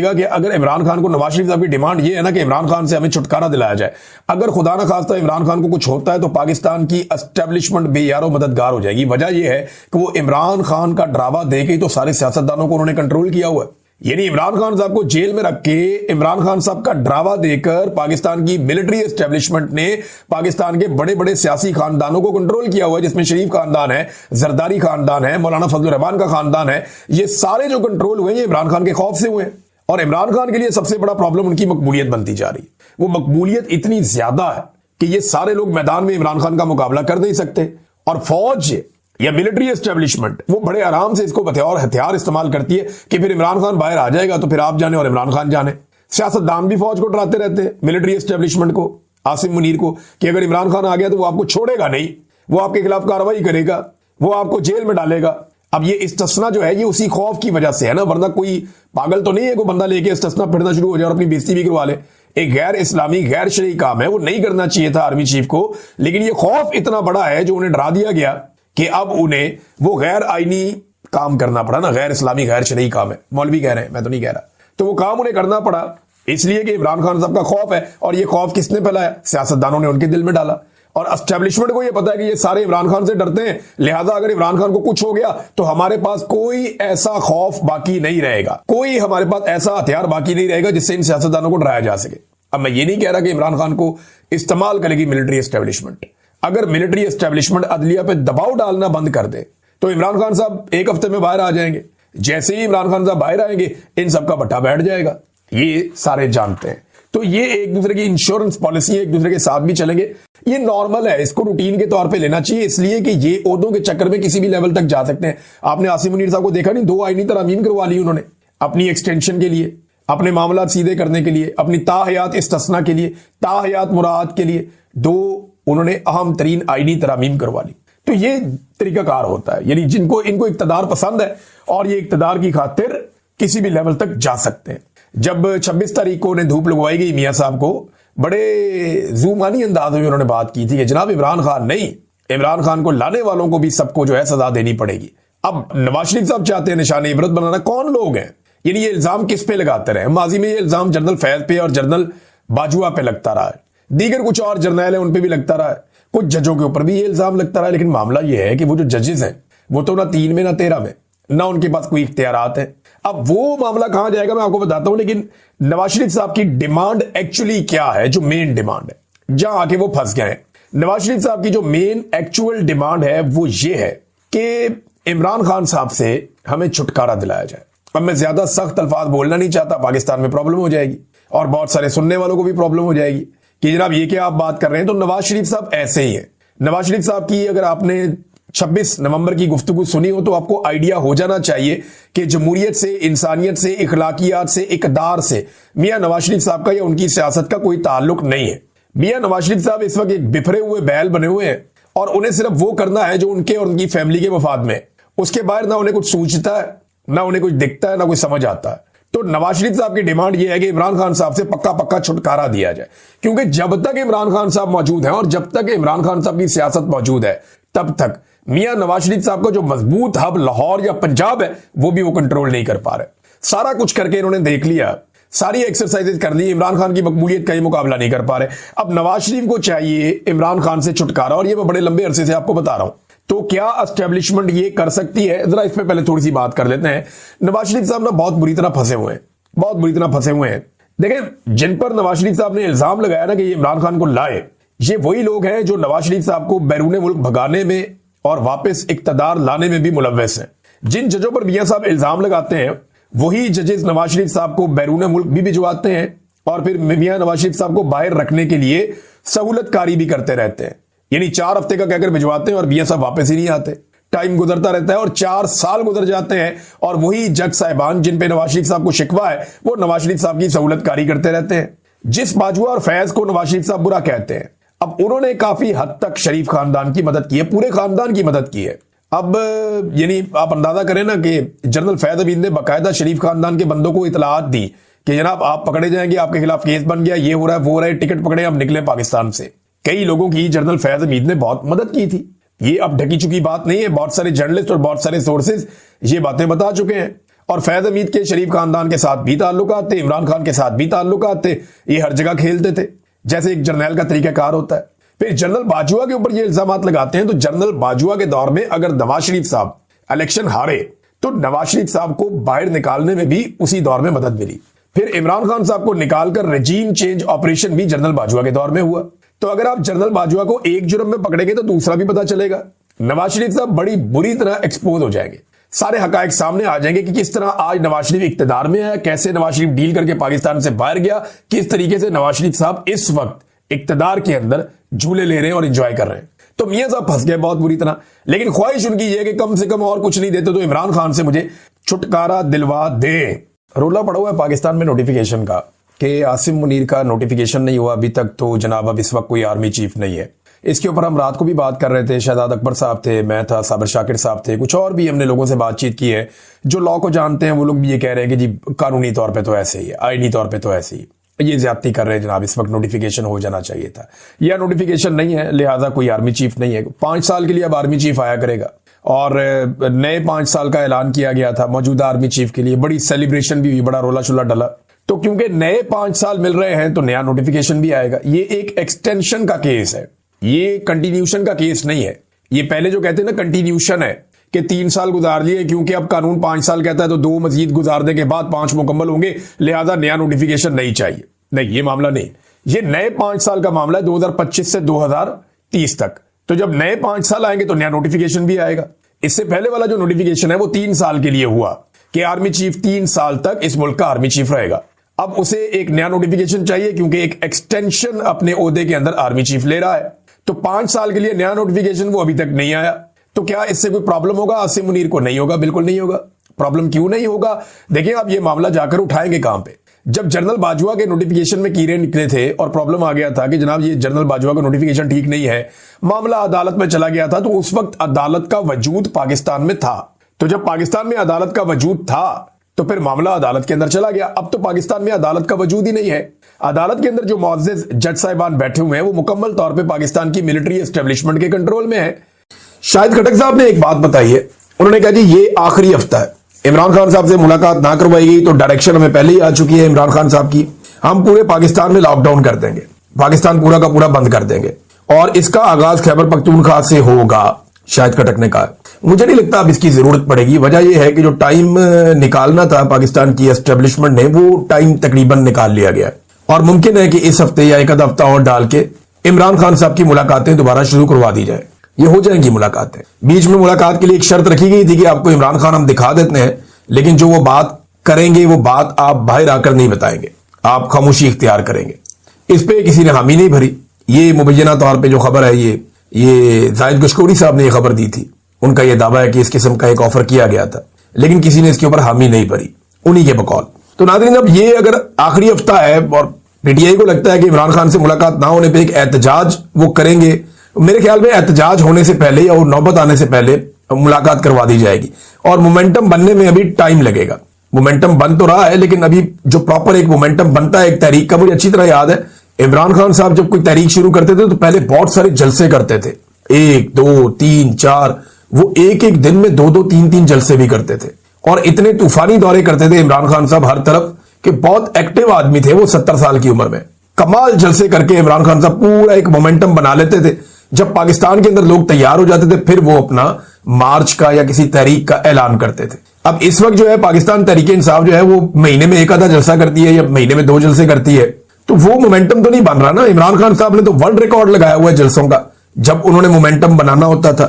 کہ اگر عمران خان کو نواز شریف صاحب کی ڈیمانڈ یہ ہے نا کہ عمران خان سے ہمیں چھٹکارا دلایا جائے، اگر خدا نہ خواستہ عمران خان کو کچھ ہوتا ہے تو پاکستان کی اسٹیبلشمنٹ بے یار و مددگار ہو جائے گی۔ وجہ یہ ہے کہ وہ عمران خان کا ڈراوا دے کے ہی تو سارے سیاستدانوں کو انہوں نے کنٹرول کیا ہوا ہے۔ یعنی عمران خان صاحب کو جیل میں رکھ کے عمران خان صاحب کا ڈراوا دے کر پاکستان کی ملٹری اسٹیبلشمنٹ نے پاکستان کے بڑے بڑے سیاسی خاندانوں کو کنٹرول کیا ہوا ہے، جس میں شریف خاندان ہے، زرداری خاندان ہے، مولانا فضل الرحمان کا خاندان ہے۔ یہ سارے جو کنٹرول ہوئے یہ عمران خان کے خوف سے ہوئے ہیں، اور عمران خان کے لیے سب سے بڑا پرابلم ان کی مقبولیت بنتی جا رہی ہے۔ وہ مقبولیت اتنی زیادہ ہے کہ یہ سارے لوگ میدان میں عمران خان کا مقابلہ کر نہیں سکتے، اور فوج یا ملٹری اسٹیبلشمنٹ وہ بڑے آرام سے اس کو بطور ہتھیار استعمال کرتی ہے کہ پھر عمران خان باہر آ جائے گا تو پھر آپ جانے اور عمران خان جانے۔ سیاستدان بھی فوج کو ڈراتے رہتے ہیں، ملٹری اسٹیبلشمنٹ کو، عاصم منیر کو، کہ اگر عمران خان آ گیا تو وہ آپ کو چھوڑے گا نہیں، وہ آپ کے خلاف کارروائی کرے گا، وہ آپ کو جیل میں ڈالے گا۔ اب یہ استثنا جو ہے یہ اسی خوف کی وجہ سے ہے نا، ورنہ کوئی پاگل تو نہیں ہے کوئی بندہ لے کے استثنا پھرنا شروع ہو جائے اور اپنی بےزتی بھی کروا لے۔ ایک غیر اسلامی غیر شرعی کام ہے، وہ نہیں کرنا چاہیے تھا آرمی چیف کو، لیکن یہ خوف اتنا بڑا ہے جو انہیں ڈرا دیا گیا کہ اب انہیں وہ غیر آئینی کام کرنا پڑا نا، غیر اسلامی غیر شرعی کام ہے، مولوی کہہ رہے ہیں، میں تو نہیں کہہ رہا، تو وہ کام انہیں کرنا پڑا اس لیے کہ عمران خان صاحب کا خوف ہے، اور یہ خوف کس نے پھیلایا؟ سیاستدانوں نے ان کے دل میں ڈالا، اور اسٹیبلشمنٹ کو یہ پتا ہے کہ یہ سارے عمران خان سے ڈرتے ہیں، لہذا اگر عمران خان کو کچھ ہو گیا تو ہمارے پاس کوئی ایسا خوف باقی نہیں رہے گا، کوئی ہمارے پاس ایسا ہتھیار باقی نہیں رہے گا جس سے ان سیاستدانوں کو ڈرایا جا سکے۔ اب میں یہ نہیں کہہ رہا کہ عمران خان کو استعمال کرے گی ملٹری اسٹیبلشمنٹ، اگر ملٹری اسٹیبلشمنٹ عدلیہ پہ دباؤ ڈالنا بند کر دے تو عمران خان صاحب ایک ہفتے میں باہر آ جائیں گے، جیسے ہی عمران خان صاحب باہر آئیں گے ان سب کا بٹھا بیٹھ جائے گا، یہ سارے جانتے ہیں۔ تو یہ ایک دوسرے کی انشورنس پالیسی ایک دوسرے کے ساتھ بھی چلیں گے، یہ نارمل ہے، اس کو روٹین کے طور پہ لینا چاہیے، اس لیے کہ یہ عہدوں کے چکر میں کسی بھی لیول تک جا سکتے ہیں۔ آپ نے عاصم منیر صاحب کو دیکھا نہیں، 2 آئینی ترامیم کروا لی انہوں نے اپنی ایکسٹینشن کے لیے، اپنے معاملات سیدھے کرنے کے لیے، اپنی تاحیات استثنا کے لیے، تاحیات مراعات کے لیے 2 انہوں نے اہم ترین آئینی ترامیم کروا لی۔ تو یہ طریقہ کار ہوتا ہے، یعنی ان کو اقتدار پسند ہے اور یہ اقتدار کی خاطر کسی بھی لیول تک جا سکتے ہیں۔ جب 26 تاریخ کو انہیں دھوپ لگوائی گئی میاں صاحب کو، بڑے زومانی انداز میں انہوں نے بات کی تھی کہ جناب عمران خان نہیں، عمران خان کو لانے والوں کو بھی سب کو جو ہے سزا دینی پڑے گی۔ اب نواز شریف صاحب چاہتے ہیں نشان عبرت بنانا، کون لوگ ہیں؟ یعنی یہ الزام کس پہ لگاتے رہے؟ ماضی میں یہ الزام جنرل فیض پہ اور جنرل باجوہ پہ لگتا رہا ہے، دیگر کچھ اور جرنیل ہیں ان پہ بھی لگتا رہا ہے، کچھ ججوں کے اوپر بھی یہ الزام لگتا رہا ہے، لیکن معاملہ یہ ہے کہ وہ جو ججز ہیں وہ تو نہ 3 میں نہ 13 میں، نہ ان کے پاس کوئی اختیارات ہیں۔ اب وہ معاملہ کہاں جائے گا میں آپ کو بتاتا ہوں، لیکن نواز شریف صاحب کی ڈیمانڈ ایکچولی کیا ہے، جو مین ڈیمانڈ ہے جہاں آ کے وہ پھنس گئے ہیں۔ نواز شریف صاحب کی جو مین ایکچوئل ڈیمانڈ ہے وہ یہ ہے کہ عمران خان صاحب سے ہمیں چھٹکارا دلایا جائے۔ اب میں زیادہ سخت الفاظ بولنا نہیں چاہتا، پاکستان میں پرابلم ہو جائے گی اور بہت سارے سننے والوں کو بھی پرابلم ہو جائے گی کہ جناب یہ کیا آپ بات کر رہے ہیں۔ تو نواز شریف صاحب ایسے ہی ہیں۔ نواز شریف صاحب کی اگر آپ نے 26 نومبر کی گفتگو سنی ہو تو آپ کو آئیڈیا ہو جانا چاہیے کہ جمہوریت سے، انسانیت سے، اخلاقیات سے، اقدار سے میاں نواز شریف صاحب کا یا ان کی سیاست کا کوئی تعلق نہیں ہے۔ میاں نواز شریف صاحب اس وقت ایک بفرے ہوئے بیل بنے ہوئے ہیں اور انہیں صرف وہ کرنا ہے جو ان کے اور ان کی فیملی کے مفاد میں، اس کے باہر نہ انہیں کچھ سوچتا ہے، نہ انہیں کچھ دکھتا ہے، نہ کوئی سمجھ آتا ہے۔ تو نواز شریف صاحب کی ڈیمانڈ یہ ہے کہ عمران خان صاحب سے پکا چھٹکارا دیا جائے، کیونکہ جب تک عمران خان صاحب موجود ہیں اور جب تک عمران خان صاحب کی سیاست موجود ہے تب تک میاں نواز شریف صاحب کا جو مضبوط ہب لاہور یا پنجاب ہے وہ بھی وہ کنٹرول نہیں کر پا رہے۔ سارا کچھ کر کے انہوں نے دیکھ لیا، ساری ایکسرسائز کر لی، عمران خان کی مقبولیت کا ہی مقابلہ نہیں کر پا رہے۔ اب نواز شریف کو چاہیے عمران خان سے چھٹکارا، اور یہ میں بڑے لمبے عرصے سے آپ کو بتا رہا ہوں۔ تو کیا اسٹیبلشمنٹ یہ کر سکتی ہے؟ ذرا اس پہ پہلے تھوڑی سی بات کر لیتے ہیں۔ نواز شریف صاحب نا بہت بری طرح پھنسے ہوئے ہیں، دیکھیں جن پر نواز شریف صاحب نے الزام لگایا نا کہ یہ عمران خان کو لائے، یہ وہی لوگ ہیں جو نواز شریف صاحب کو بیرون ملک بھگانے میں اور واپس اقتدار لانے میں بھی ملوث ہیں۔ جن ججوں پر میاں صاحب الزام لگاتے ہیں وہی ججز نواز شریف صاحب کو بیرون ملک بھی بھجواتے ہیں اور پھر میاں نواز شریف صاحب کو باہر رکھنے کے لیے سہولت کاری بھی کرتے رہتے ہیں، یعنی 4 ہفتے کا کہہ کر بھجواتے ہیں اور میاں صاحب واپس ہی نہیں آتے، ٹائم گزرتا رہتا ہے اور 4 سال گزر جاتے ہیں اور وہی جج صاحبان جن پہ نواز شریف صاحب کو شکوہ ہے وہ نواز شریف صاحب کی سہولت کاری کرتے رہتے ہیں۔ جس باجوہ اور فیض کو نواز شریف صاحب برا کہتے ہیں، اب انہوں نے کافی حد تک شریف خاندان کی مدد کی ہے، پورے خاندان کی مدد کی ہے۔ اب یعنی آپ اندازہ کریں نا کہ جنرل فیض حمید نے باقاعدہ شریف خاندان کے بندوں کو اطلاعات دی کہ جناب آپ پکڑے جائیں گے، آپ کے خلاف کیس بن گیا، یہ ہو رہا ہے، وہ ہو رہا ہے، ٹکٹ پکڑے، اب نکلیں پاکستان سے۔ کئی لوگوں کی جنرل فیض حمید نے بہت مدد کی تھی، یہ اب ڈھکی چکی بات نہیں ہے، بہت سارے جرنلسٹ اور بہت سارے سورسز یہ باتیں بتا چکے ہیں۔ اور فیض حمید کے شریف خاندان کے ساتھ بھی تعلقات تھے, عمران خان کے ساتھ بھی تعلقات تھے, یہ ہر جگہ کھیلتے تھے جیسے ایک جرنیل کا طریقہ کار ہوتا ہے. پھر جنرل باجوہ کے اوپر یہ الزامات لگاتے ہیں, تو جنرل باجوہ کے دور میں اگر نواز شریف صاحب الیکشن ہارے تو نواز شریف صاحب کو باہر نکالنے میں بھی اسی دور میں مدد ملی. پھر عمران خان صاحب کو نکال کر رجیم چینج آپریشن بھی جنرل باجوہ کے دور میں ہوا. تو اگر آپ جنرل باجوہ کو ایک جرم میں پکڑیں گے تو دوسرا بھی پتا چلے گا. نواز شریف صاحب بڑی بری طرح ایکسپوز ہو جائیں گے, سارے حقائق سامنے آ جائیں گے کہ کس طرح آج نواز شریف اقتدار میں ہے, کیسے نواز شریف ڈیل کر کے پاکستان سے باہر گیا, کس طریقے سے نواز شریف صاحب اس وقت اقتدار کے اندر جھولے لے رہے ہیں اور انجوائے کر رہے ہیں. تو میاں صاحب پھنس گئے بہت بری طرح. لیکن خواہش ان کی یہ کہ کم سے کم اور کچھ نہیں دیتے تو عمران خان سے مجھے چھٹکارا دلوا دیں. رولا پڑا ہوا ہے پاکستان میں نوٹیفیکیشن کا کہ عاصم منیر کا نوٹیفیکیشن نہیں ہوا ابھی تک, تو جناب اب اس وقت کوئی آرمی چیف نہیں ہے. اس کے اوپر ہم رات کو بھی بات کر رہے تھے, شہزاد اکبر صاحب تھے, میں تھا, صابر شاکر صاحب تھے, کچھ اور بھی ہم نے لوگوں سے بات چیت کی ہے جو لاء کو جانتے ہیں. وہ لوگ بھی یہ کہہ رہے ہیں کہ جی قانونی طور پہ تو ایسے ہی ہے, آئینی طور پہ تو ایسے ہی, یہ زیادتی کر رہے ہیں جناب, اس وقت نوٹیفیکیشن ہو جانا چاہیے تھا. یا نوٹیفیکیشن نہیں ہے لہٰذا کوئی آرمی چیف نہیں ہے. 5 سال کے لیے اب آرمی چیف آیا کرے گا, اور نئے 5 سال کا اعلان کیا گیا تھا موجودہ آرمی چیف کے لیے, بڑی سیلیبریشن بھی ہوئی, بڑا رولا شلا ڈلا. تو کیونکہ نئے 5 سال مل رہے ہیں تو نیا نوٹیفیکیشن بھی آئے گا. یہ ایک ایکسٹینشن کا کیس ہے, یہ کنٹینیوشن کا کیس نہیں ہے. یہ پہلے جو کہتے ہیں نا کنٹینیوشن ہے کہ 3 سال گزار لیے, کیونکہ اب قانون 5 سال کہتا ہے تو 2 مزید گزارنے کے بعد 5 مکمل ہوں گے, لہذا نیا نوٹیفیکیشن نہیں چاہیے. نہیں, یہ معاملہ نہیں. یہ نئے 5 سال کا معاملہ ہے 2025 سے 2030 تک. تو جب نئے 5 سال آئیں گے تو نیا نوٹیفیکیشن بھی آئے گا. اس سے پہلے والا جو نوٹیفیکیشن ہے وہ 3 سال کے لیے ہوا کہ آرمی چیف 3 سال تک اس ملک کا آرمی چیف رہے گا. اب اسے ایک نیا نوٹیفیکیشن چاہیے کیونکہ ایک ایکسٹینشن اپنے عہدے کے اندر آرمی چیف لے رہا ہے. تو 5 سال کے لیے نیا نوٹیفیکیشن وہ ابھی تک نہیں آیا. تو کیا اس سے کوئی پرابلم ہوگا عاصم منیر کو؟ نہیں ہوگا, بالکل نہیں ہوگا. پرابلم کیوں نہیں ہوگا؟ دیکھیں آپ یہ معاملہ جا کر اٹھائیں گے کہاں پہ. جب جنرل باجوہ کے نوٹیفیکیشن میں کیڑے نکلے تھے اور پرابلم آ گیا تھا کہ جناب یہ جنرل باجوہ کا نوٹیفیکیشن ٹھیک نہیں ہے, معاملہ عدالت میں چلا گیا تھا, تو اس وقت عدالت کا وجود پاکستان میں تھا. تو جب پاکستان میں عدالت کا وجود تھا تو پھر معاملہ عدالت کے اندر چلا گیا. اب تو پاکستان میں عدالت کا وجود ہی نہیں ہے. عدالت کے اندر جو معزز جج صاحبان بیٹھے ہوئے ہیں وہ مکمل طور پہ پاکستان کی ملٹری اسٹیبلشمنٹ کے کنٹرول میں ہے. شاہد خٹک صاحب نے ایک بات بتائی ہے, انہوں نے کہا جی یہ آخری ہفتہ ہے, عمران خان صاحب سے ملاقات نہ کروائی گئی تو ڈائریکشن ہمیں پہلے ہی آ چکی ہے عمران خان صاحب کی, ہم پورے پاکستان میں لاک ڈاؤن کر دیں گے, پاکستان پورا کا پورا بند کر دیں گے, اور اس کا آغاز خیبر پختونخوا سے ہوگا. شاہد خٹک نے کہا مجھے نہیں لگتا اب اس کی ضرورت پڑے گی. وجہ یہ ہے کہ جو ٹائم نکالنا تھا پاکستان کی اسٹیبلشمنٹ نے وہ ٹائم تقریباً نکال لیا گیا, اور ممکن ہے کہ اس ہفتے یا ایک ہفتہ اور ڈال کے عمران خان صاحب کی ملاقاتیں دوبارہ شروع کروا دی جائے. یہ ہو جائیں گی ملاقاتیں. بیچ میں ملاقات کے لیے ایک شرط رکھی گئی تھی کہ آپ کو عمران خان ہم دکھا دیتے ہیں, لیکن جو وہ بات کریں گے وہ بات آپ باہر آ کر نہیں بتائیں گے, آپ خاموشی اختیار کریں گے. اس پہ کسی نے حامی نہیں بھری. یہ مبینہ طور پہ جو خبر ہے یہ زاہد گشکوری صاحب نے یہ خبر دی تھی, ان کا یہ دعویٰ ہے کہ اس قسم کا ایک آفر کیا گیا تھا, لیکن کسی نے اس کے اوپر حامی نہیں بھری, انہی کے بقول. تو ناظرین اب یہ اگر آخری ہفتہ ہے اور پی ٹی آئی کو لگتا ہے کہ عمران خان سے ملاقات نہ ہونے پہ ایک احتجاج وہ کریں گے, میرے خیال میں احتجاج ہونے سے پہلے یا نوبت آنے سے پہلے ملاقات کروا دی جائے گی. اور مومنٹم بننے میں ابھی ٹائم لگے گا. مومنٹم بن تو رہا ہے لیکن ابھی جو پراپر ایک مومنٹم بنتا ہے ایک تحریک کا, مجھے اچھی طرح یاد ہے عمران خان صاحب جب کوئی تحریک شروع کرتے تھے تو پہلے بہت سارے جلسے کرتے تھے, 1 2 3 4, وہ ایک دن میں 2 2 3 3 جلسے بھی کرتے تھے, اور اتنے طوفانی دورے کرتے تھے عمران خان صاحب ہر طرف کہ بہت ایکٹیو آدمی تھے وہ 70 سال کی عمر میں. کمال جلسے کر کے عمران خان صاحب پورا ایک مومنٹم بنا لیتے تھے. جب پاکستان کے اندر لوگ تیار ہو جاتے تھے پھر وہ اپنا مارچ کا یا کسی تحریک کا اعلان کرتے تھے. اب اس وقت جو ہے پاکستان تحریک انصاف جو ہے وہ مہینے میں ایک آدھا جلسہ کرتی ہے یا مہینے میں 2 جلسے کرتی ہے, تو وہ مومنٹم تو نہیں بن رہا نا. عمران خان صاحب نے تو ورلڈ ریکارڈ لگایا ہوا ہے جلسوں کا جب انہوں نے مومنٹم بنانا ہوتا تھا.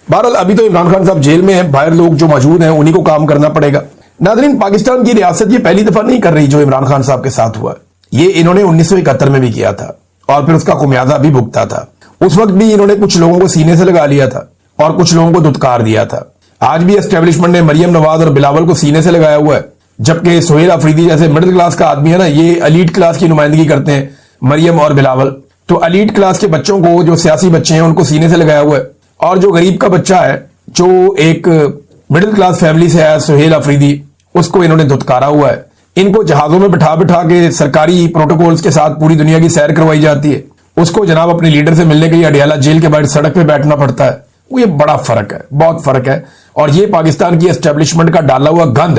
بہرحال ابھی تو عمران خان صاحب جیل میں ہیں, باہر لوگ جو موجود ہیں انہی کو کام کرنا پڑے گا. ناظرین پاکستان کی ریاست یہ پہلی دفعہ نہیں کر رہی جو عمران خان صاحب کے ساتھ ہوا, یہ انہوں نے 1971 میں بھی کیا تھا اور پھر اس کا خمیازہ بھی بھگتا تھا. اس وقت بھی انہوں نے کچھ لوگوں کو سینے سے لگا لیا تھا اور کچھ لوگوں کو دھتکار دیا تھا. آج بھی اسٹیبلشمنٹ نے مریم نواز اور بلاول کو سینے سے لگایا ہوا ہے, جبکہ سہیل افریدی جیسے مڈل کلاس کا آدمی ہے نا, یہ ایلیٹ کلاس کی نمائندگی کرتے ہیں مریم اور بلاول. تو ایلیٹ کلاس کے بچوں کو جو سیاسی بچے ہیں ان کو سینے سے لگایا ہوا ہے, اور جو غریب کا بچہ ہے جو ایک مڈل کلاس فیملی سے ہے سہیل افریدی, اس کو انہوں نے دھتکارا ہوا ہے. ان کو جہازوں میں بٹھا بٹھا کے سرکاری پروٹوکولز کے ساتھ پوری دنیا کی سیر کروائی جاتی ہے. اس کو جناب اپنے لیڈر سے ملنے کے لیے اڈیالہ جیل کے باہر سڑک پہ بیٹھنا پڑتا ہے. وہ یہ بڑا فرق ہے, بہت فرق ہے. اور یہ پاکستان کی اسٹیبلشمنٹ کا ڈالا ہوا گند